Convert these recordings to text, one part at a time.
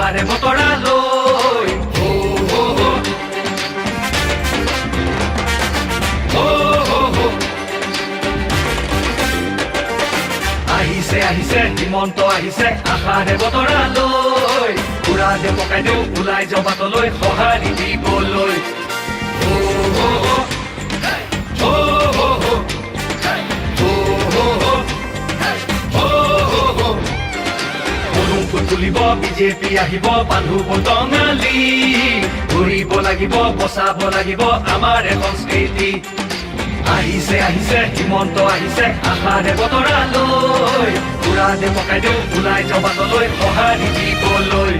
আশাৰে বতৰালৈ আহিছে আহিছে হিমন্ত আহিছে আশাৰে বতৰালৈ পুৰা দে পকাই দিওঁ ওলাই যাওঁ বাটলৈ সঁহাৰি দিবলৈ তুলিব বিজেপি আহিব বান্ধু বটঙালী ঘূৰিব লাগিব বচাব লাগিব আমাৰ সংস্কৃতি আহিছে আহিছে হিমন্ত আহিছে আশাৰে বতৰালৈ পুৰা দে পকাই দিওঁ ওলাই যাওঁ বাটলৈ সঁহাৰি দিবলৈ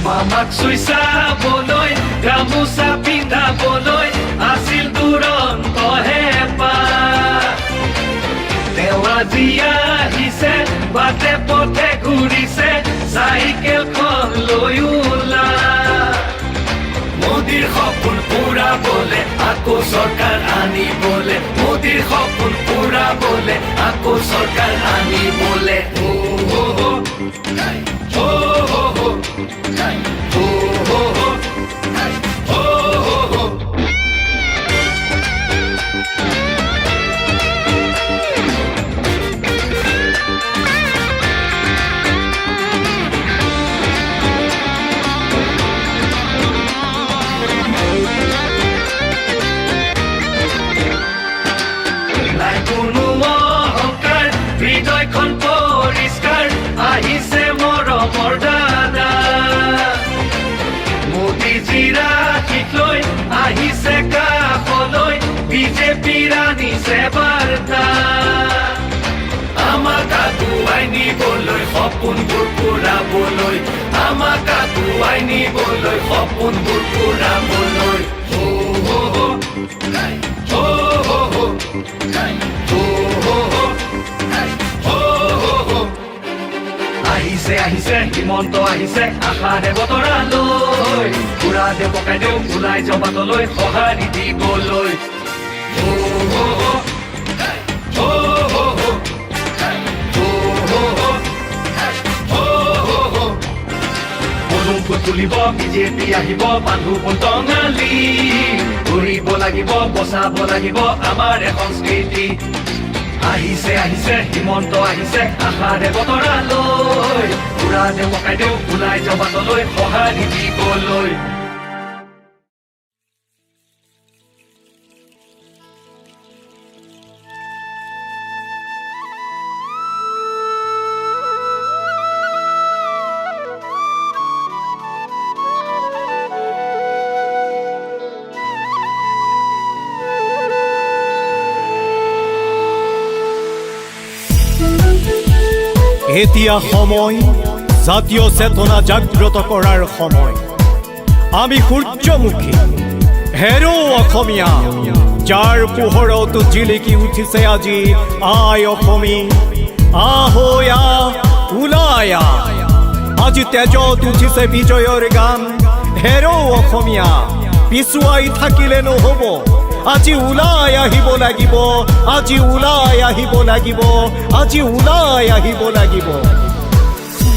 মামাক চুই চাবলৈ গামোচা পিন্ধাবলৈ আছিল দুৰন্ত হেঁপাহ তেওঁ আজি আহিছে বাটে পথে ঘূৰিছে চাইকেলখন লৈ ওলা মোদীৰ সপোন পুৰাবলে আকৌ চৰকাৰ আনিবলে মোদীৰ সপোন পুৰাবলে আকৌ চৰকাৰ আনিবলে হৃদয়খন পৰিষ্কাৰ আহিছে মৰমৰ দাদা মোদীজীৰ আশীষ লৈ আহিছে কাষলৈ বিজেপিৰ আনিছে বাৰ্তা আমাক আগুৱাই নিবলৈ সপোনবোৰ পুৰাবলৈ আমাক আগুৱাই নিবলৈ সপোনবোৰ পুৰাবলৈ আহিছে আহিছে হিমন্ত আহিছে আশাৰে বতৰালৈ পুৰা দে পকাই দিওঁ ওলাই যাওঁ বাটলৈ সঁহাৰি দিবলৈ তুলিব বিজেপি আহিব বান্ধু বটঙালী ঘূৰিব লাগিব বচাব লাগিব আমাৰ সংস্কৃতি আহিছে আহিছে হিমন্ত আহিছে আশাৰে বতৰালৈ পুৰা দে পকাই দিওঁ ওলাই যাওঁ বাটলৈ সঁহাৰি দিবলৈ এতিয়া সময় জাতীয় চেতনা জাগ্ৰত কৰাৰ সময় আমি সূৰ্যমুখী হেৰো অসমীয়া যাৰ পোহৰত জিলিকি উঠিছে আজি আই অসমী আহৈ আহ ওলাই আহ আজি তেজত উঠিছে বিজয়ৰ গান হেৰো অসমীয়া পিছুৱাই থাকিলে নহ'ব আজি ওলাই আহিব লাগিব আজি ওলাই আহিব লাগিব আজি ওলাই আহিব লাগিব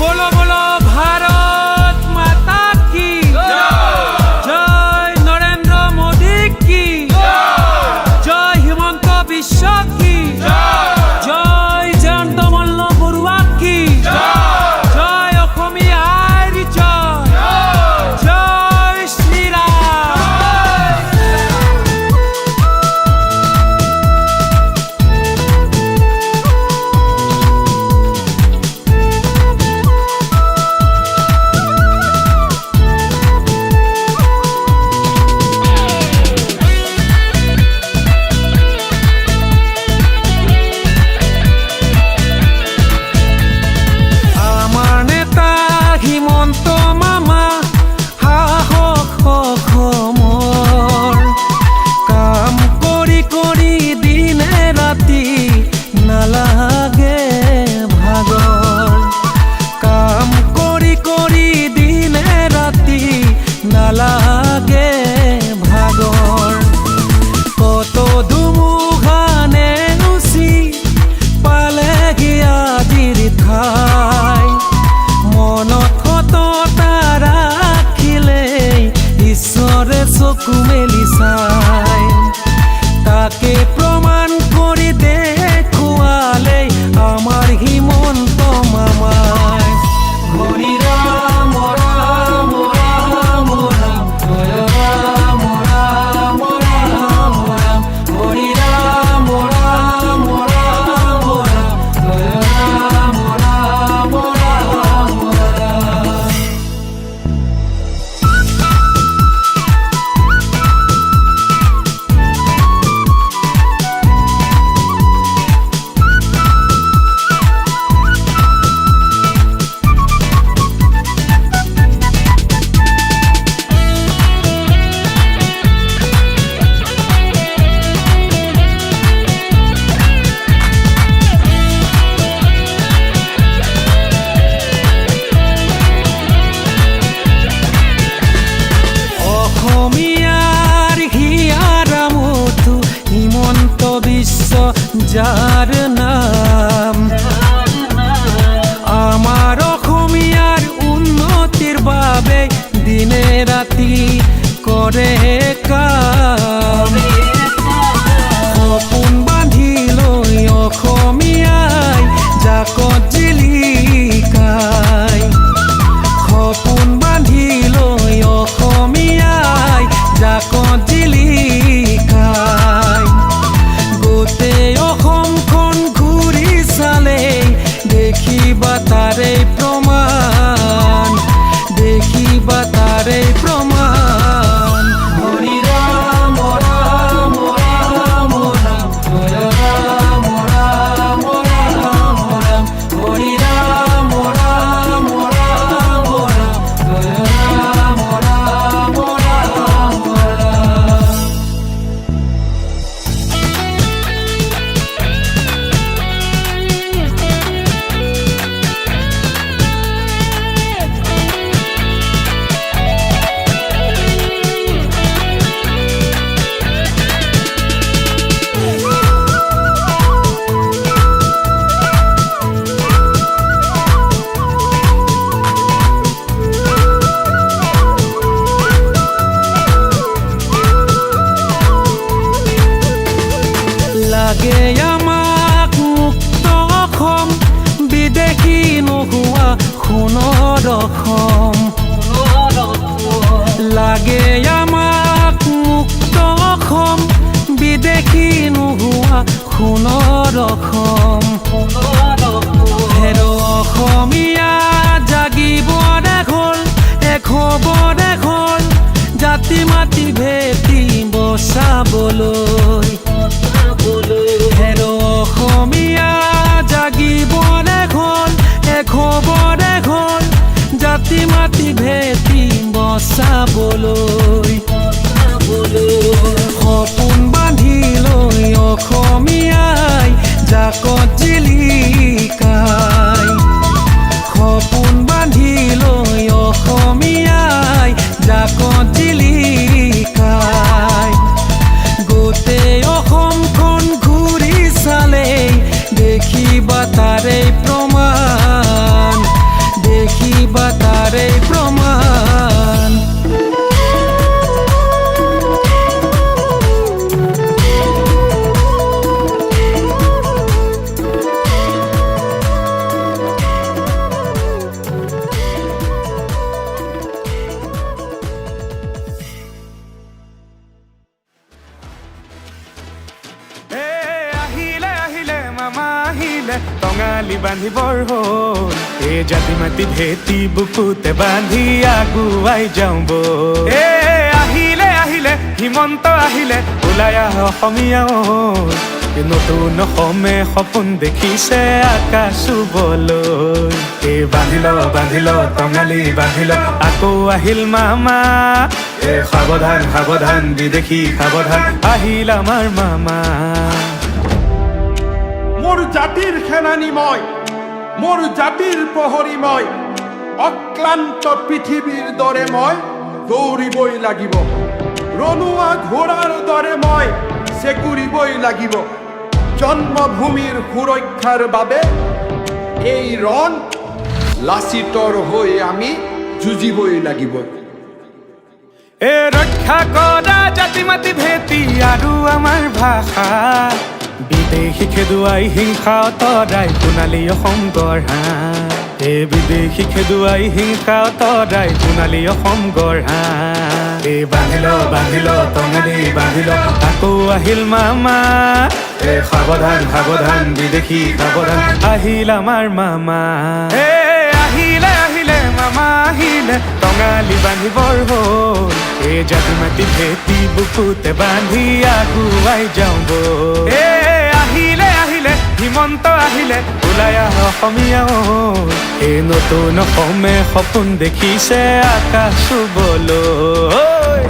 बोलो बोलो भारत माता की जय नरेंद्र मोदी की जय हिमंत विश्व की जय जयंत मल्ल बरुआ की जय অসমীয়া জয় জয় শ্রীরাম তাকে প্ৰমাণ কৰি দেখুৱালে আমাৰ হিমন্ত মামাই। হৰি ৰাম ৰাম ৰাম ৰাম জয় ৰাম ৰাম ৰাম ৰাম হৰি ৰাম ৰাম ৰাম ৰাম জয় ৰাম ৰাম ৰাম ৰাম। অসমীয়াৰ হিয়াৰা মুথু হিমন্ত বিশ্ব যাৰ নাম, আমাৰ অসমীয়াৰ উন্নতিৰ বাবে দিনে ৰাতি কৰে কাম। সপোন বান্ধি লৈ অসমীয়াই জাকত জিলিকাই, সপোন বান্ধি লৈ অসমীয়াই জাকত জিলিকাই। গোটেই অসমখন ঘূৰি চালে দেখিবা তাৰে প্ৰমাণ, দেখিবা তাৰে প্ৰমাণ। হৰি ৰাম ৰাম ৰাম ৰাম জয় ৰাম ৰাম ৰাম ৰাম হৰি ৰাম ৰাম ৰাম ৰাম জয় ৰাম ৰাম ৰাম ৰাম। লাগে আমাক মুক্ত অসম, বিদেশী নোহোৱা সোণৰ অসম। লাগে আমাক মুক্ত অসম, বিদেশী নোহোৱা সোণৰ অসম। হেৰ অসমীয়া জাগিব দেশল, এক হ'ব দেশল, জাতি মাতি ভেটি বচাবলৈ। হেৰ অসমীয়া জাগিব দেশল, এক হ'ব দেশল, জাতি মাতি ভেটি বচাবলৈ। সপোন বান্ধি লৈ অসমীয়াই জাকত জিলিকাই, সপোন বান্ধি লৈ অসমীয়াই জাকত জিলিকাই। গোটেই অসমখন ঘূৰি চালে দেখিবা তাৰে প্ৰমাণ, দেখিবা তাৰে প্ৰমাণ। টঙালি বান্ধিবৰ হ'ল, এই জাতি মাতি ভেটি বুকুতে বান্ধি আগুৱাই যাওঁ ব'ল। আহিলে আহিলে হিমন্ত আহিলে, ওলাই আহ অসমীয়া ঐ। নতুন অসমে সপোন দেখিছে আকাশ চুবলৈ। এই বান্ধিল বান্ধিল টঙালি বান্ধিল, আকৌ আহিল মামা। সাৱধান সাৱধান বিদেশী সাৱধান, আহিল আমাৰ মামা। মোৰ জাতিৰ সেনানী মই, মোৰ জাতিৰ প্ৰহৰী মই, অক্লান্ত পৃথিৱীৰ দৰে মই দৌৰিবই লাগিব। ৰণুৱা ঘোঁৰাৰ দৰে মই চেকুৰিবই লাগিব। জন্মভূমিৰ সুৰক্ষাৰ বাবে এই ৰণ লাচিতৰ হৈ আমি যুঁজিবই লাগিব। ৰক্ষা কৰা জাতি মাতি ভেটি আৰু আমাৰ ভাষা বিদেশী খেদুৱাই হিংসা অতৰাই সোণালী অসম গঢ়া এই বিদেশী খেদুৱাই হিংসা অতৰাই সোণালী অসম গঢ়া এই বান্ধিল টঙালি বান্ধিল আকৌ আহিল মামা এ সাৱধান সাৱধান বিদেশী সাৱধান আহিল আমাৰ মামা এ আহিলে মামা আহিলে টঙালি বান্ধিবৰ হ'ল এই জাতি মাতি ভেটি বুকুতে বান্ধি আগুৱাই যাওঁ বল এ আহিলে হিমন্ত আহিলে ওলাই আহ অসমীয়া এই নতুন অসমে সপোন দেখিছে আকাশ চুবলৈ